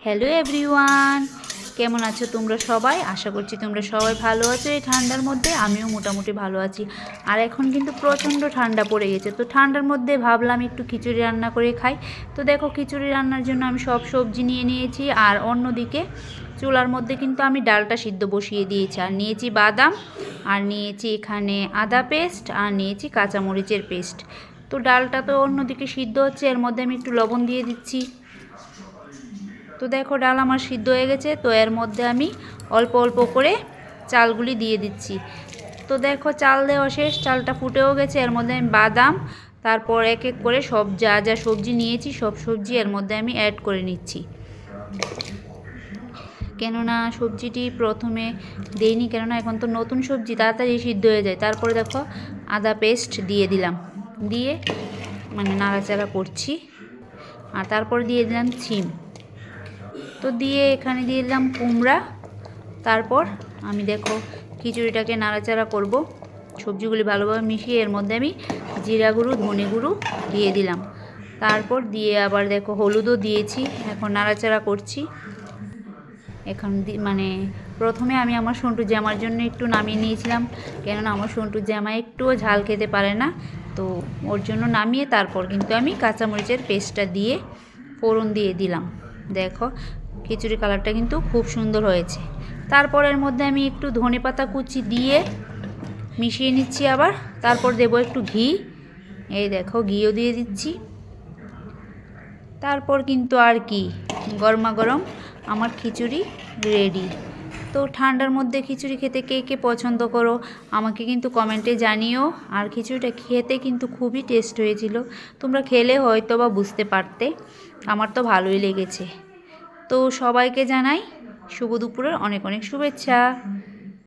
Hello everyone, কেমন আছো তোমরা সবাই? আশা করছি তোমরা সবাই ভালো আছো। এই ঠান্ডার মধ্যে আমিও মোটামুটি ভালো আছি। আর এখন কিন্তু প্রচণ্ড ঠান্ডা পড়ে গেছে, তো ঠান্ডার মধ্যে ভাবলাম একটু খিচুড়ি রান্না করে খাই। তো দেখো, খিচুড়ি রান্নার জন্য আমি সব সবজি নিয়ে নিয়েছি, আর অন্যদিকে চুলার মধ্যে কিন্তু আমি ডালটা সিদ্ধ বসিয়ে দিয়েছি। আর নিয়েছি বাদাম, আর নিয়েছি এখানে আদা পেস্ট, আর নিয়েছি কাঁচামরিচের পেস্ট। তো ডালটা তো অন্যদিকে সিদ্ধ হচ্ছে, এর মধ্যে আমি একটু লবণ দিয়ে দিচ্ছি। তো দেখো, ডাল আমার সিদ্ধ হয়ে গেছে। তো এর মধ্যে আমি অল্প অল্প করে চালগুলি দিয়ে দিচ্ছি। তো দেখো, চাল দেওয়া শেষ, চালটা ফুটেও গেছে। এর মধ্যে আমি বাদাম, তারপর এক এক করে সব যা যা সবজি নিয়েছি সব সবজি এর মধ্যে আমি অ্যাড করে নিচ্ছি। কেননা সবজিটি প্রথমে দেইনি, কেননা এখন তো নতুন সবজি, তাড়াতাড়ি সিদ্ধ হয়ে যায়। তারপরে দেখো, আদা পেস্ট দিয়ে দিলাম, দিয়ে নাড়াচাড়া করছি। আর তারপর দিয়ে দিলাম সিম, তো দিয়ে এখানে দিয়ে দিলাম কুমড়া। তারপর আমি দেখো খিচুড়িটাকে নাড়াচাড়া করব, সবজিগুলি ভালোভাবে মিশিয়ে এর মধ্যে আমি জিরা গুঁড়ো, ধনে গুঁড়ো দিয়ে দিলাম। তারপর দিয়ে আবার দেখো হলুদও দিয়েছি। এখন নাড়াচাড়া করছি। এখন প্রথমে আমি আমার সন্টু জামার জন্য একটু নামিয়ে নিয়েছিলাম, কেননা আমার সন্টু জামা একটুও ঝাল খেতে পারে না। তো ওর জন্য নামিয়ে তারপর কিন্তু আমি কাঁচামরিচের পেস্টটা দিয়ে ফোড়ন দিয়ে দিলাম। দেখো, খিচুড়ি কালারটা কিন্তু খুব সুন্দর হয়েছে। তারপর এর মধ্যে আমি একটু ধনেপাতা কুচি দিয়ে মিশিয়ে নিচ্ছি আবার। তারপর দেবো একটু ঘি, এই দেখো ঘিও দিয়ে দিচ্ছি। তারপর কিন্তু আর কি, গরমা গরম আমার খিচুড়ি রেডি। তো ঠান্ডার মধ্যে খিচুড়ি খেতে কে কে পছন্দ করো আমাকে কিন্তু কমেন্টে জানিও। আর খিচুড়িটা খেতে কিন্তু খুবই টেস্ট হয়েছিল, তোমরা খেলে হয়তো বা বুঝতে পারতে। আমার তো ভালোই লেগেছে। তো সবাইকে জানাই শুভ দুপুরের অনেক অনেক শুভেচ্ছা।